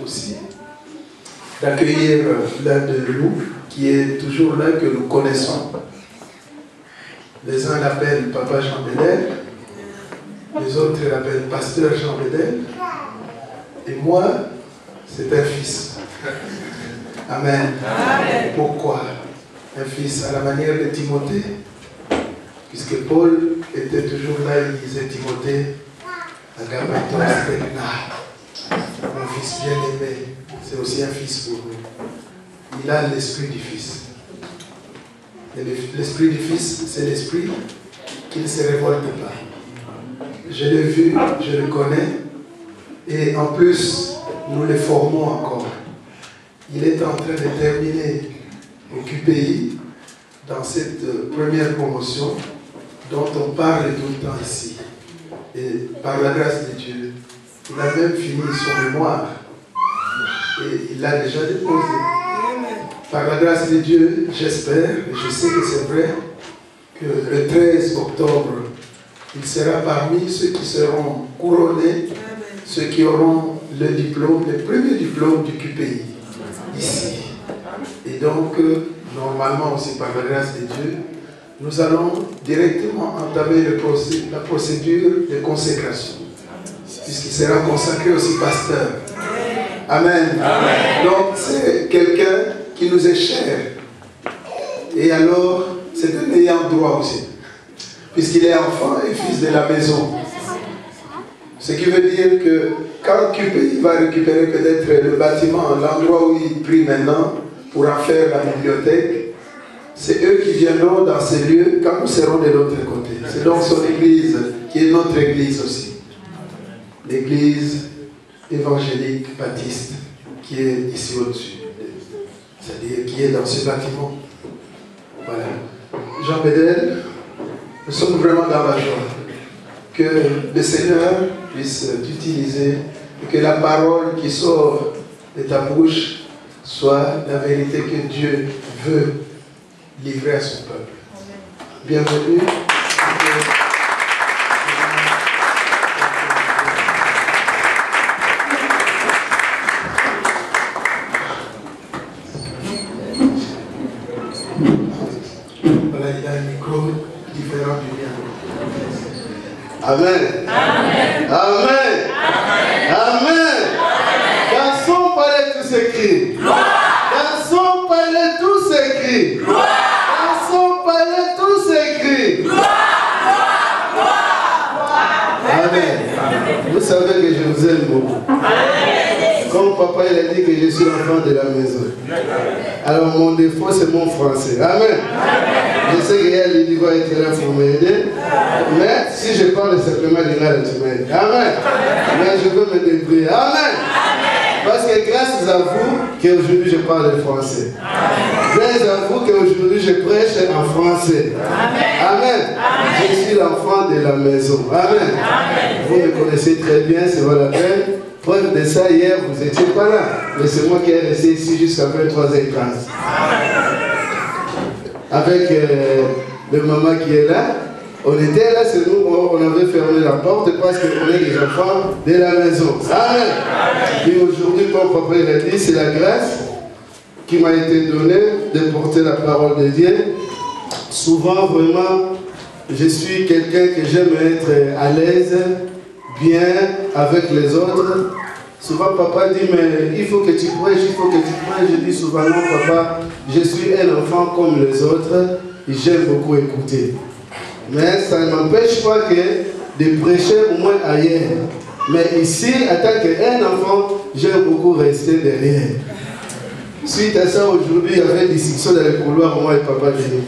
aussi d'accueillir l'un de nous qui est toujours là, que nous connaissons. Les uns l'appellent Papa Jean Bédel, les autres l'appellent Pasteur Jean Bédel, et moi, c'est un fils. Amen. Amen. Pourquoi? Un fils à la manière de Timothée, puisque Paul était toujours là, il disait Timothée, Agapétos Stella, mon fils bien-aimé, c'est aussi un fils pour nous. Il a l'esprit du fils. L'esprit du fils, c'est l'esprit qui ne se révolte pas. Je l'ai vu, je le connais, et en plus, nous le formons encore. Il est en train de terminer au QPI dans cette première promotion dont on parle tout le temps ici. Et par la grâce de Dieu, il a même fini son mémoire et il l'a déjà déposé. Par la grâce de Dieu, j'espère, et je sais que c'est vrai, que le 13 octobre, il sera parmi ceux qui seront couronnés, ceux qui auront le diplôme, le premier diplôme du QPI, ici. Et donc, normalement aussi par la grâce de Dieu, nous allons directement entamer la procédure de consécration, puisqu'il sera consacré aussi pasteur. Amen. Amen. Donc, c'est quelqu'un qui nous est cher. Et alors, c'est un ayant droit aussi, puisqu'il est enfant et fils de la maison. Ce qui veut dire que quand QPI va récupérer peut-être le bâtiment, l'endroit où il prie maintenant, pour en faire la bibliothèque, c'est eux qui viendront dans ces lieux quand nous serons de l'autre côté. C'est donc son église qui est notre église aussi. L'église évangélique baptiste qui est ici au-dessus. C'est-à-dire qui est dans ce bâtiment. Voilà. Jean Bédel, nous sommes vraiment dans la joie que le Seigneur puisse t'utiliser et que la parole qui sort de ta bouche soit la vérité que Dieu veut livrer à son peuple. Bienvenue. Voilà, il a un micro différent du mien. Amen. Amen. Amen. Amen. Dans son palais tout s'écrit. Dans son palais tout s'écrit. Dans son palais tout s'écrit. Amen. Vous savez que je vous aime beaucoup. Comme papa il a dit que je suis l'enfant de la maison. Alors mon défaut c'est mon français. Amen. Je sais qu'il y a l'Idi va être là pour m'aider. Mais si je parle simplement de là, tu m'aides. Amen. Mais je veux me débrouiller. Amen. Parce que grâce à vous qu'aujourd'hui je parle le français. Grâce à vous qu'aujourd'hui je prêche en français. Amen. Je suis l'enfant de la maison. Amen. Vous me connaissez très bien, c'est pas la peine. Preuve de ça, hier vous n'étiez pas là. Mais c'est moi qui ai resté ici jusqu'à 23h15. Avec le maman qui est là. On était là, c'est nous, on avait fermé la porte parce qu'on est les enfants de la maison. Amen. Et aujourd'hui, comme papa l'a dit, c'est la grâce qui m'a été donnée de porter la parole de Dieu. Souvent, vraiment, je suis quelqu'un que j'aime être à l'aise, bien avec les autres. Souvent, papa dit, mais il faut que tu prêches, il faut que tu prêches. Je dis souvent, non, papa, je suis un enfant comme les autres et j'aime beaucoup écouter. Mais ça ne m'empêche pas que de prêcher au moins ailleurs. Mais ici, en tant qu'un enfant, j'aime beaucoup rester derrière. Suite à ça, aujourd'hui, il y avait des discussions dans les couloirs, moi et papa Denis.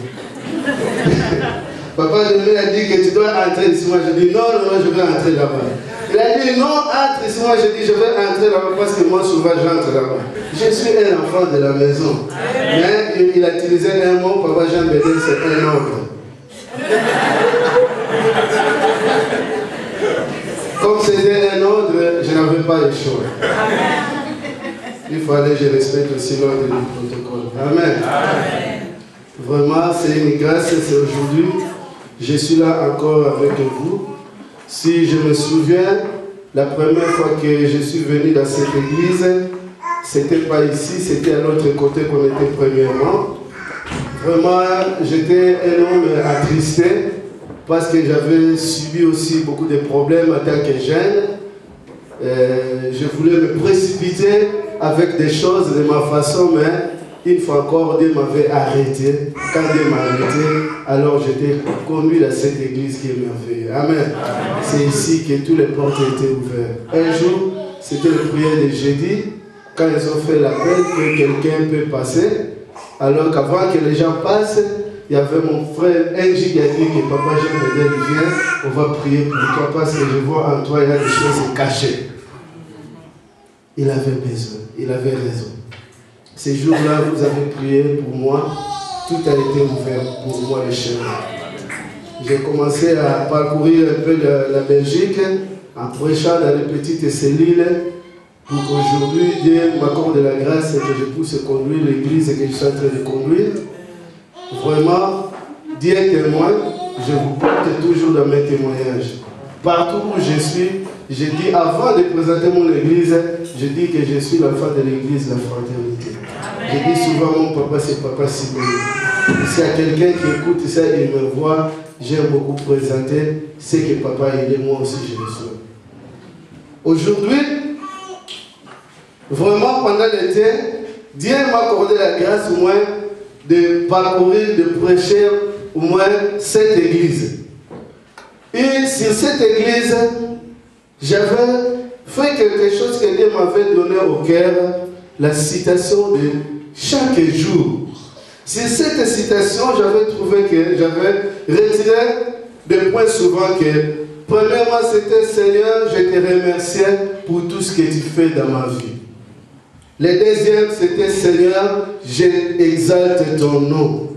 Papa Denis a dit que tu dois entrer ici. Moi, je dis non, non, non, je vais entrer là-bas. Il a dit non, entre ici. Moi, je dis je vais entrer là-bas parce que moi, souvent, j'entre là-bas. Je suis un enfant de la maison. Mais il a utilisé un mot, papa Jean Bédel, c'est un ordre. Comme c'était un ordre, je n'avais pas le choix. Il fallait que je respecte aussi l'ordre du protocole. Amen. Amen. Vraiment, c'est une grâce, c'est aujourd'hui. Je suis là encore avec vous. Si je me souviens, la première fois que je suis venu dans cette église, c'était pas ici, c'était à l'autre côté qu'on était premièrement. Vraiment, j'étais un homme attristé parce que j'avais subi aussi beaucoup de problèmes en tant que jeune. Je voulais me précipiter avec des choses de ma façon, mais une fois encore, Dieu m'avait arrêté. Quand Dieu m'a arrêté, alors j'étais conduit à cette église qui est merveilleuse. Amen. C'est ici que toutes les portes étaient ouvertes. Un jour, c'était le prière de jeudi, quand ils ont fait l'appel que quelqu'un peut passer. Alors qu'avant que les gens passent, il y avait mon frère Angie qui a dit que papa, j'aime bien, viens, on va prier pour toi parce que je vois en toi, il y a des choses cachées. Il avait besoin, il avait raison. Ces jours-là, vous avez prié pour moi, tout a été ouvert pour moi, le chemin. J'ai commencé à parcourir un peu la Belgique en prêchant dans les petites cellules pour qu'aujourd'hui, Dieu m'accorde la grâce que je puisse conduire l'église que je suis en train de conduire. Vraiment, Dieu est témoin, je vous porte toujours dans mes témoignages. Partout où je suis, je dis, avant de présenter mon église, je dis que je suis l'enfant de l'église, la fraternité. Je dis souvent, mon papa, c'est papa Simon. S'il y a quelqu'un qui écoute ça et me voit, j'aime beaucoup présenter, c'est que papa, il est, moi aussi, je le suis. Aujourd'hui, vraiment, pendant l'été, Dieu m'a accordé la grâce au moins de parcourir, de prêcher au moins cette église. Et sur cette église, j'avais fait quelque chose que Dieu m'avait donné au cœur, la citation de chaque jour. Sur cette citation, j'avais trouvé que j'avais retiré des points souvent que, premièrement, c'était Seigneur, je te remercie pour tout ce que tu fais dans ma vie. Le deuxième, c'était Seigneur, j'exalte ton nom.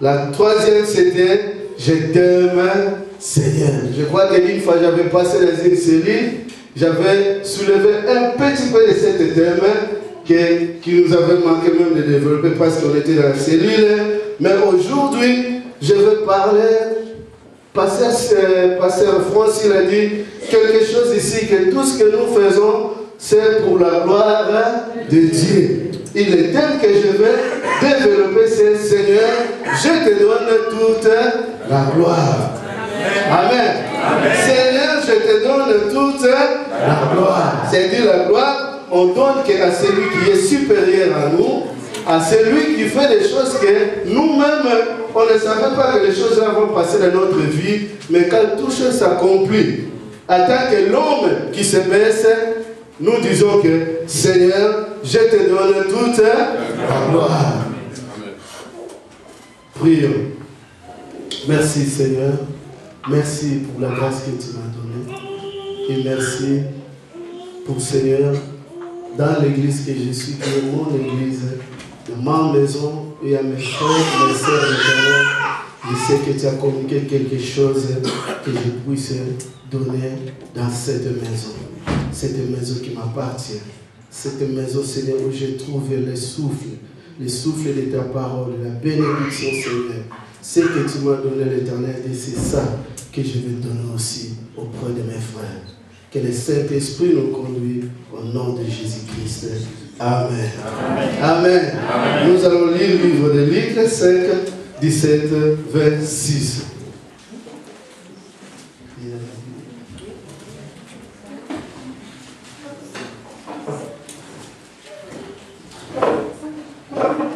La troisième, c'était je t'aime, Seigneur. Je crois qu'une fois, j'avais passé dans une cellule, j'avais soulevé un petit peu de cette thème qui nous avait manqué même de développer parce qu'on était dans la cellule. Mais aujourd'hui, je vais parler. Pasteur Francis a dit quelque chose ici, que tout ce que nous faisons, c'est pour la gloire de Dieu. Il est tel que je vais développer ce Seigneur, je te donne toute la gloire. Amen. Amen. Seigneur, je te donne toute la gloire. C'est-à-dire la gloire, on donne à celui qui est supérieur à nous, à celui qui fait des choses que nous-mêmes, on ne savait pas que les choses vont passer dans notre vie, mais quand toute chose s'accomplit, en tant que l'homme qui se baisse, nous disons que Seigneur, je te donne toute la gloire. Prions. Merci Seigneur. Merci pour la grâce que tu m'as donnée. Et merci pour Seigneur, dans l'église que je suis, qui est mon église, de ma maison, et à mes frères, mes sœurs éternelles, je sais que tu as communiqué quelque chose que je puisse donner dans cette maison qui m'appartient. Cette maison, Seigneur, où je trouve le souffle de ta parole, la bénédiction, Seigneur. Ce que tu m'as donné, l'Éternel, et c'est ça que je vais donner aussi auprès de mes frères. Que le Saint-Esprit nous conduise au nom de Jésus-Christ. Amen. Amen. Amen. Amen. Nous allons lire le livre de Luc 5, 17, 26.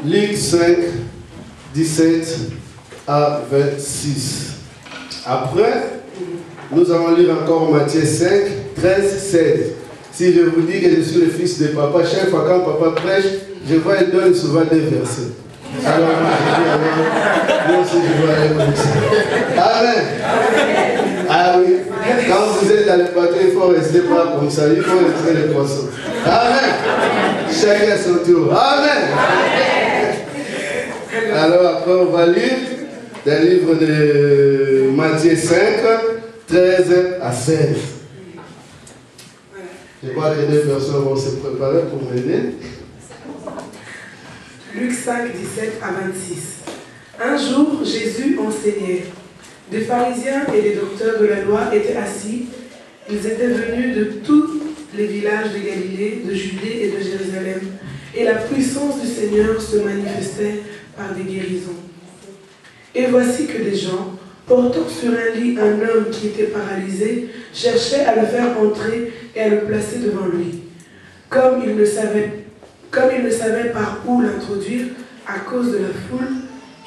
Luc 5, 17 à 26. Après, nous allons lire encore Matthieu 5, 13, 16. Si je vous dis que je suis le fils de papa, chaque fois quand papa prêche, je vois il donne souvent des versets. Alors moi aussi je vois aller comme ça. Amen. Ah oui. Quand vous êtes dans le bateau, il faut rester pas comme ça, il faut rester les poissons. Amen. Chacun à son tour. Amen. Alors après on va lire le livre de Matthieu 5, 13 à 16. Je crois que les deux personnes vont se préparer pour m'aider. Luc 5, 17 à 26. Un jour, Jésus enseignait. Des pharisiens et des docteurs de la loi étaient assis. Ils étaient venus de tous les villages de Galilée, de Judée et de Jérusalem. Jérusalem, et la puissance du Seigneur se manifestait par des guérisons. Et voici que des gens, portant sur un lit un homme qui était paralysé, cherchaient à le faire entrer et à le placer devant lui. Comme il ne savait par où l'introduire à cause de la foule,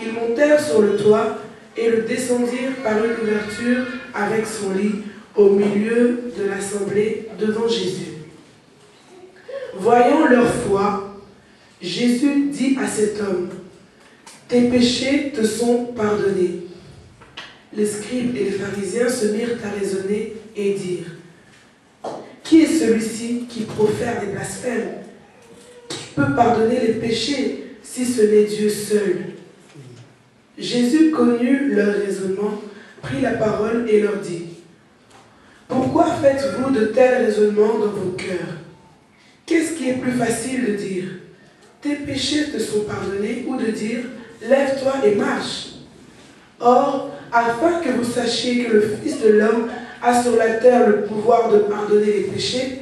ils montèrent sur le toit et le descendirent par une ouverture avec son lit au milieu de l'assemblée devant Jésus. Voyant leur foi, Jésus dit à cet homme, « Tes péchés te sont pardonnés. » Les scribes et les pharisiens se mirent à raisonner et dirent, « Qui est celui-ci qui profère des blasphèmes? Qui peut pardonner les péchés si ce n'est Dieu seul ?» Jésus connut leur raisonnement, prit la parole et leur dit, « Pourquoi faites-vous de tels raisonnements dans vos cœurs? Qu'est-ce qui est plus facile de dire, « Tes péchés te sont pardonnés » ou de dire, « Lève-toi et marche » ? Or, afin que vous sachiez que le Fils de l'homme a sur la terre le pouvoir de pardonner les péchés,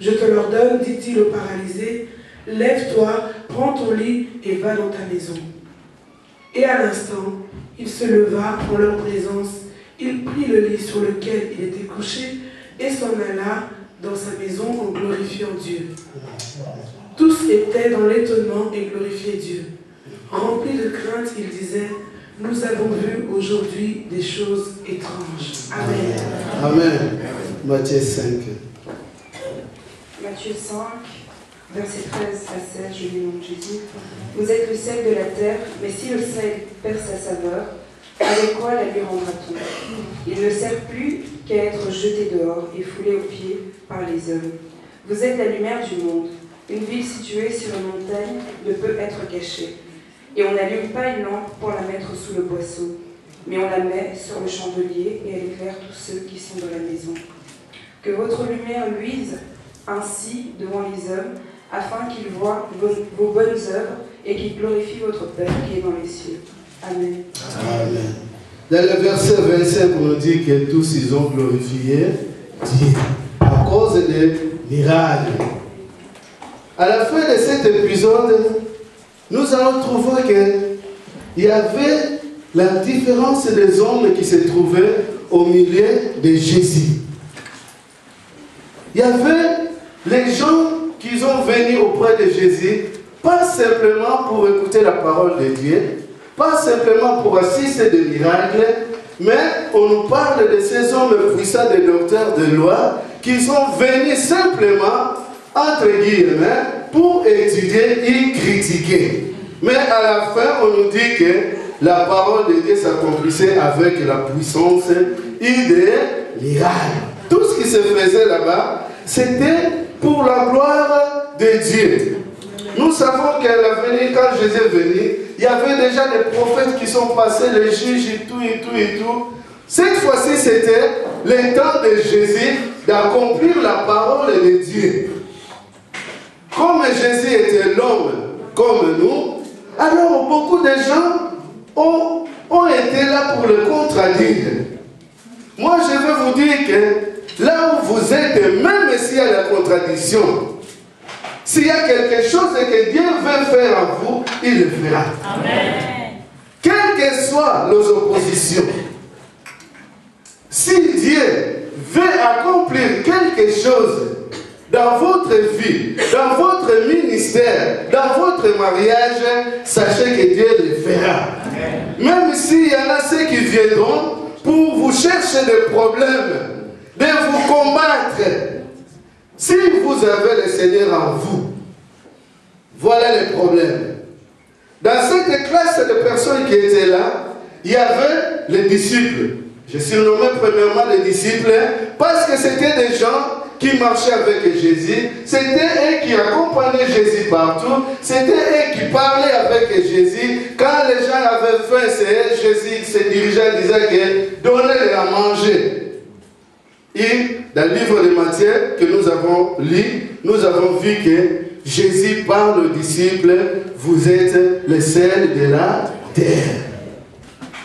je te l'ordonne, dit-il au paralysé, « Lève-toi, prends ton lit et va dans ta maison. » Et à l'instant, il se leva en leur présence, il prit le lit sur lequel il était couché et s'en alla dans sa maison en glorifiant Dieu. Tous étaient dans l'étonnement et glorifiaient Dieu. Remplis de crainte, ils disaient, « Nous avons vu aujourd'hui des choses étranges. » Amen. Amen. Matthieu 5. Matthieu 5, versets 13 à 16, je lis au nom de Jésus. Vous êtes le sel de la terre, mais si le sel perd sa saveur, avec quoi la lui rendra-t-on? Il ne sert plus qu'à être jeté dehors et foulé aux pieds par les hommes. Vous êtes la lumière du monde. Une ville située sur une montagne ne peut être cachée. Et on n'allume pas une lampe pour la mettre sous le boisseau, mais on la met sur le chandelier et elle éclaire tous ceux qui sont dans la maison. Que votre lumière luise ainsi devant les hommes, afin qu'ils voient vos bonnes œuvres et qu'ils glorifient votre Père qui est dans les cieux. Amen. Amen. Dans le verset 25, on nous dit que tous ils ont glorifié Dieu à cause des miracles. À la fin de cet épisode, nous allons trouver qu'il y avait la différence des hommes qui se trouvaient au milieu de Jésus. Il y avait les gens qui sont venus auprès de Jésus, pas simplement pour écouter la parole de Dieu, pas simplement pour assister des miracles, mais on nous parle de ces hommes puissants, des docteurs de loi, qui sont venus simplement, entre guillemets, pour étudier et critiquer. Mais à la fin, on nous dit que la parole de Dieu s'accomplissait avec la puissance et des miracles. Tout ce qui se faisait là-bas, c'était pour la gloire de Dieu. Nous savons qu'à l'avenir, quand Jésus est venu, il y avait déjà des prophètes qui sont passés, les juges et tout, et tout, et tout. Cette fois-ci, c'était le temps de Jésus d'accomplir la parole de Dieu. Comme Jésus était l'homme comme nous, alors beaucoup de gens ont été là pour le contredire. Moi, je veux vous dire que là où vous êtes, même s'il y a la contradiction, s'il y a quelque chose que Dieu veut faire en vous, il le fera. Amen. Quelles que soient les oppositions, si Dieu veut accomplir quelque chose dans votre vie, dans votre ministère, dans votre mariage, sachez que Dieu le fera. Amen. Même s'il y en a ceux qui viendront pour vous chercher des problèmes, de vous combattre, si vous avez le Seigneur en vous, voilà les problèmes. Dans cette classe de personnes qui étaient là, il y avait les disciples. Je surnommais premièrement les disciples parce que c'était des gens qui marchaient avec Jésus. C'était eux qui accompagnaient Jésus partout. C'était eux qui parlaient avec Jésus. Quand les gens avaient faim, c'est Jésus qui se dirigeait et disait que donnez-leur à manger. Et dans le livre de Matthieu que nous avons lu, nous avons vu que Jésus parle aux disciples, vous êtes le sel de la terre.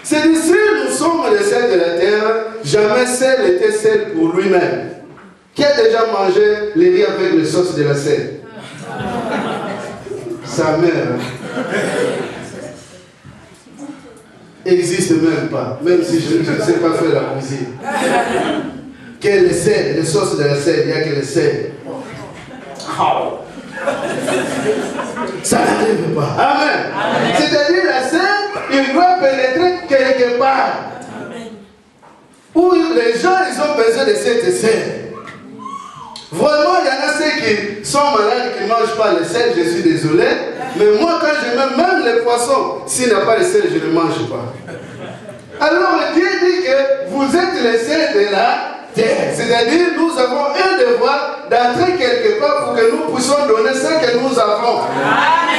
C'est-à-dire, si nous sommes le sel de la terre, jamais sel n'était sel pour lui-même. Qui a déjà mangé les riz avec les sauces de la sel? sa mère, n'existe même pas, même si je ne sais pas faire la cuisine. Quel est sel, les sauces de la sel, il n'y a que le sel. Ça n'arrive pas. Amen. C'est-à-dire la sel, il doit pénétrer quelque part. Où les gens, ils ont besoin de cette sel. Vraiment, il y en a ceux qui sont malades, qui ne mangent pas le sel, je suis désolé. Mais moi, quand je mets même les poissons, s'il n'y a pas de sel, je ne mange pas. Alors, Dieu dit que vous êtes les sel de la terre. C'est-à-dire, nous avons un devoir d'entrer quelque part pour que nous puissions donner ce que nous avons.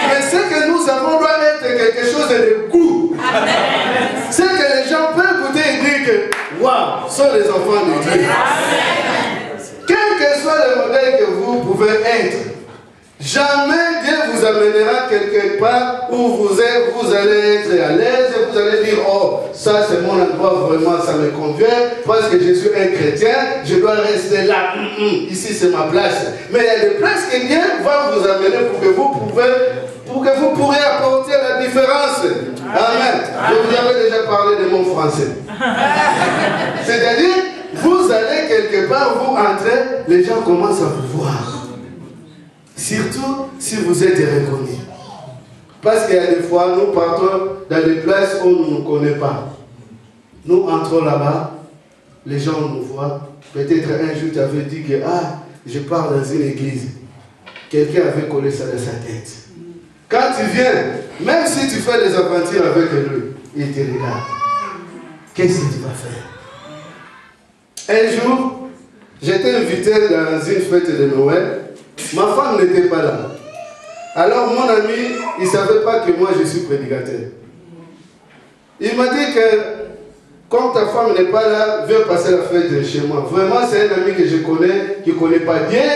Mais ce que nous avons doit être quelque chose de goût. Ce que les gens peuvent goûter et dire que, waouh, sont les enfants de Dieu. Quel que soit le modèle que vous pouvez être, jamais Dieu vous amènera quelque part où vous allez être à l'aise et vous allez dire, oh, ça c'est mon endroit, vraiment ça me convient, parce que je suis un chrétien, je dois rester là, ici c'est ma place. Mais il y a des places que Dieu va vous amener pour que vous pourrez apporter la différence. Amen. Je vous avais déjà parlé de mon français. C'est-à-dire, vous allez quelque part, vous entrez, les gens commencent à vous voir. Surtout si vous êtes reconnu. Parce qu'il y a des fois, nous partons dans des places où on ne nous connaît pas. Nous entrons là-bas, les gens nous voient. Peut-être un jour tu avais dit que je pars dans une église. Quelqu'un avait collé ça dans sa tête. Quand tu viens, même si tu fais des aventures avec lui, il te regarde. Qu'est-ce que tu vas faire? Un jour, j'étais invité dans une fête de Noël. Ma femme n'était pas là. Alors mon ami, il ne savait pas que moi je suis prédicateur. Il m'a dit que, comme ta femme n'est pas là, viens passer la fête chez moi. Vraiment, c'est un ami que je connais, qui ne connaît pas bien.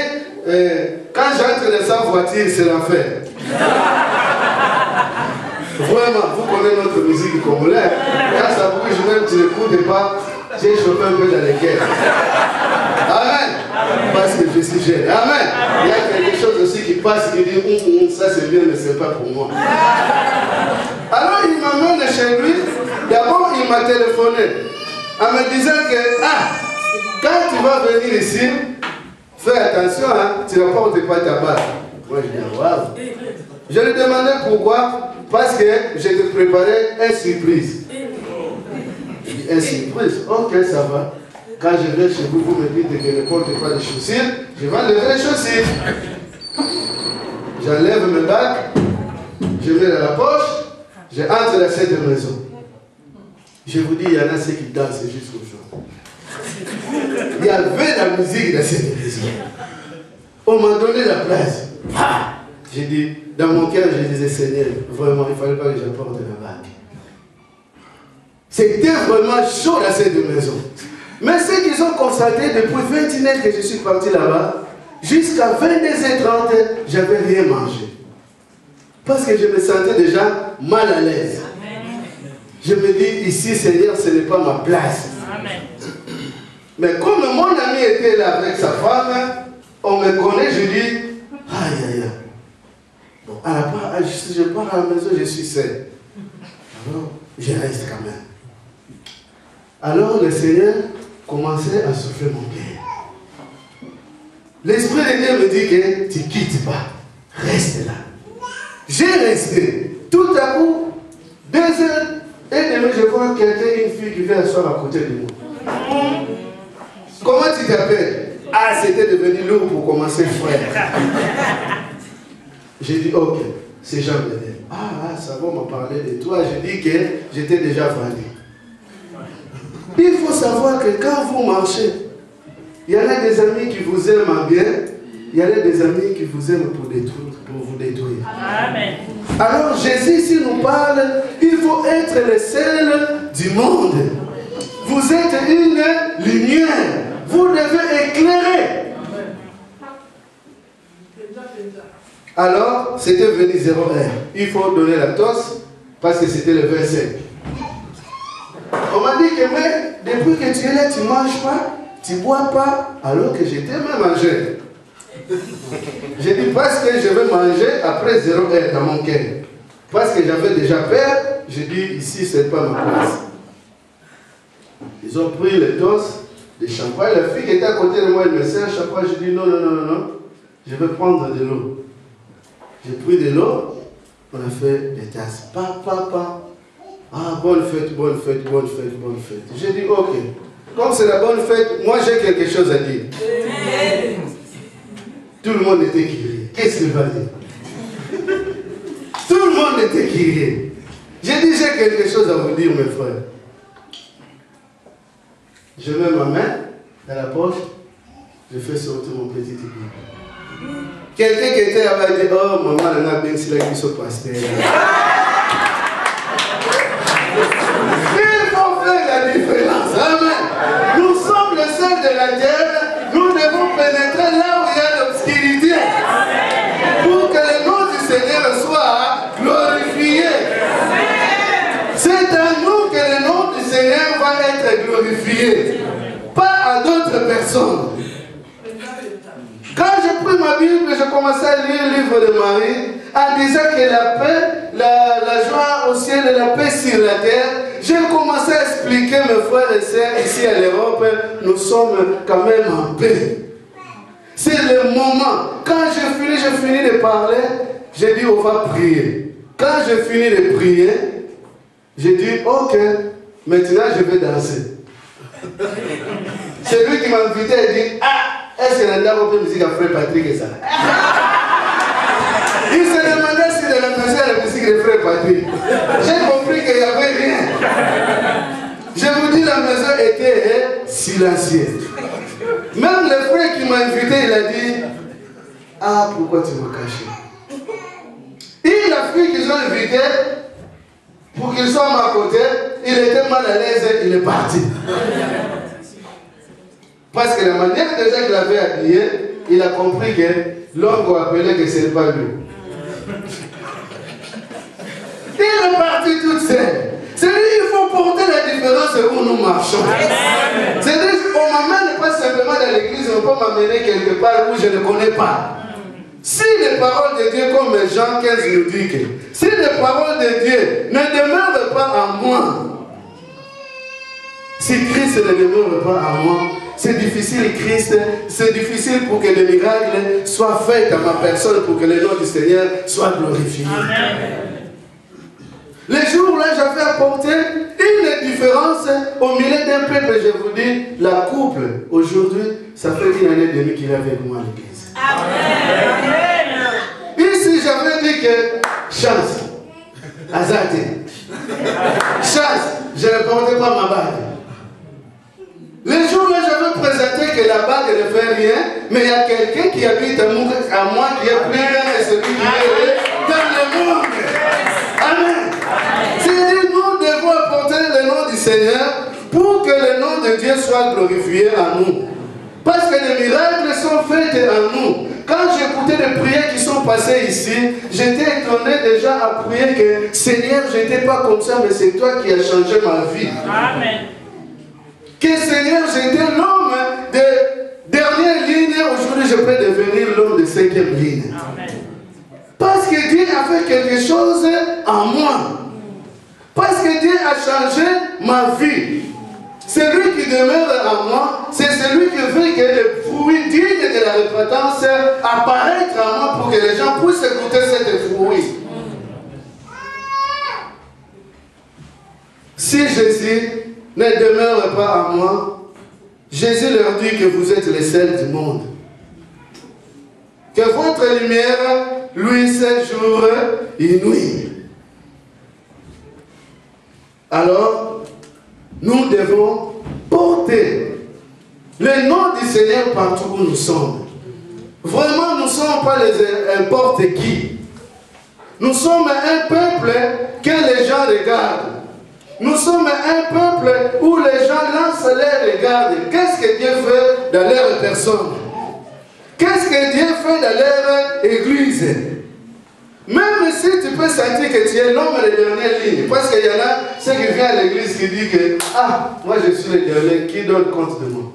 Quand j'entre dans sa voiture, c'est la fête. Vraiment, vous connaissez notre musique congolaise. Quand ça bouge, même tu n'écoutes pas, j'ai chauffé un peu dans les guerres. Amen. Parce que je suis jeune. Amen. Il y a quelque chose aussi qui passe, qui dit, ça c'est bien, mais ce n'est pas pour moi. Alors il m'amène chez lui. D'abord, il m'a téléphoné en me disant que, quand tu vas venir ici, fais attention, tu ne portes pas ta barre. Moi je dis, waouh. Je lui demandais pourquoi. Parce que je te préparais une surprise. Je dis, une surprise? Ok, ça va. Quand je vais chez vous, vous me dites que ne portez pas de chaussures, je vais enlever les chaussures. J'enlève mes bacs, je mets dans la poche, je entre dans cette maison. Je vous dis, il y en a ceux qui dansent jusqu'au jour. Il y avait la musique dans cette maison. On m'a donné la place. J'ai dit, dans mon cœur, je disais, Seigneur, vraiment, il ne fallait pas que j'apporte la bague. C'était vraiment chaud dans cette maison. Mais ce qu'ils ont constaté depuis 21 heures que je suis parti là-bas, jusqu'à 22h30, je n'avais rien mangé. Parce que je me sentais déjà mal à l'aise. Je me dis, ici, Seigneur, ce n'est pas ma place. Amen. Mais comme mon ami était là avec sa femme, on me connaît, je dis, aïe, aïe, aïe. Bon, je pars à la maison, je suis seul. Alors, je reste quand même. Alors, le Seigneur commençait à souffler mon cœur. L'Esprit de Dieu me dit que tu ne quittes pas. Reste là. J'ai resté. Tout à coup, 2h30, je vois quelqu'un, une fille qui vient asseoir à côté de moi. Comment tu t'appelles? C'était devenu lourd pour commencer, frère. J'ai dit, ok, c'est Jean-Bédel. Ça va me parler de toi. J'ai dit que j'étais déjà vendu. Il faut savoir que quand vous marchez, il y en a des amis qui vous aiment bien, il y en a des amis qui vous aiment pour vous détruire. Amen. Alors Jésus ici nous parle, il faut être le sel du monde. Vous êtes une lumière, vous devez éclairer. Alors, c'était venu 0 heure. Il faut donner la tosse parce que c'était le verset. On m'a dit que mais depuis que tu es là, tu ne manges pas, tu ne bois pas, alors que j'étais même en jeûne. J'ai dit parce que je vais manger après 0 heure dans mon cœur. Parce que j'avais déjà peur, j'ai dit ici c'est pas ma place. Ils ont pris les tosses, les champagnes. La fille qui était à côté de moi, elle me sert un champagne. Je dis non, non, non, non, non. Je vais prendre de l'eau. J'ai pris de l'eau. On a fait des tasses. Papa. Ah, bonne fête, bonne fête, bonne fête, bonne fête. J'ai dit ok. Comme c'est la bonne fête, moi j'ai quelque chose à dire. Tout le monde était curieux. Qu'est-ce qu'il va dire? Tout le monde était curieux. J'ai dit j'ai quelque chose à vous dire, mes frères. Je mets ma main dans la poche, je fais sortir mon petit équipe. Quelqu'un qui était là-bas dit oh, maman, elle a bien si la qui se passe. Il faut faire la différence. Amen. Nous sommes le sel de la terre. Nous devons pénétrer là où il y a l'obscurité. Pour que le nom du Seigneur soit glorifié. C'est à nous que le nom du Seigneur va être glorifié. Pas à d'autres personnes. Quand j'ai pris ma Bible, j'ai commencé à lire le livre de Marie, en disant que la paix, la joie au ciel et la paix sur la terre, j'ai commencé à expliquer, mes frères et sœurs, ici à l'Europe, nous sommes quand même en paix. C'est le moment. Quand j'ai fini de parler, j'ai dit on va prier. Quand j'ai fini de prier, j'ai dit ok, maintenant je vais danser. C'est lui qui m'a invité et dit ah, est-ce que la dame peut musique à Frère Patrick et ça? Il se demandait si de la musique à la musique de Frère Patrick. J'ai compris qu'il n'y avait rien. Je vous dis, la maison était silencieuse. Même le frère qui m'a invité, il a dit ah, pourquoi tu m'as caché? Et la fille qu'ils ont invité, pour qu'il soit à ma côté, il était mal à l'aise et il est parti. Parce que la manière déjà qu'il avait habillé, il a compris que l'homme qu'on appelait que ce n'est pas lui. Il est parti tout seul. C'est-à-dire qu'il faut porter la différence où nous marchons. C'est-à-dire qu'on m'amène pas simplement dans l'église, on peut m'amener quelque part où je ne connais pas. Si les paroles de Dieu, comme Jean 15 nous dit que, si les paroles de Dieu ne demeurent pas en moi, si Christ ne demeure pas en moi, c'est difficile, Christ, c'est difficile pour que les miracles soient faits à ma personne, pour que le nom du Seigneur soit glorifié. Amen. Les jours-là, j'avais apporté une différence au milieu d'un peuple, je vous dis, la couple, aujourd'hui, ça fait 1 année et demie qu'il est avec moi à l'église. Amen. Ici, j'avais dit que chance, Azati, chance, je ne portais pas ma bague. Les jours-là, j'avais présenté que la bague ne fait rien, mais il y a quelqu'un qui habite à moi qui est plus grand que celui qui est dans le monde. Amen. C'est-à-dire, nous devons apporter le nom du Seigneur pour que le nom de Dieu soit glorifié en nous. Parce que les miracles sont faits en nous. Quand j'écoutais les prières qui sont passées ici, j'étais étonné déjà à prier que Seigneur, je n'étais pas comme ça, mais c'est toi qui as changé ma vie. Amen. Que Seigneur, j'étais l'homme de dernière ligne, aujourd'hui je peux devenir l'homme de 5e ligne. Amen. Parce que Dieu a fait quelque chose en moi. Parce que Dieu a changé ma vie. Celui qui demeure en moi, c'est celui qui fait que les fruits dignes de la repentance apparaissent en moi pour que les gens puissent écouter ces fruits. Si Jésus ne demeure pas en moi, Jésus leur dit que vous êtes les sels du monde. Que votre lumière luise jour et nuit. Alors, nous devons porter le nom du Seigneur partout où nous sommes. Vraiment, nous ne sommes pas n'importe qui. Nous sommes un peuple que les gens regardent. Nous sommes un peuple où les gens lancent les regards. Qu'est-ce que Dieu fait dans leur personne? Qu'est-ce que Dieu fait dans leur église? Même si tu peux sentir que tu es l'homme de dernière ligne, parce qu'il y en a ceux qui viennent à l'église qui disent que ah, moi je suis le dernier, qui donne compte de moi?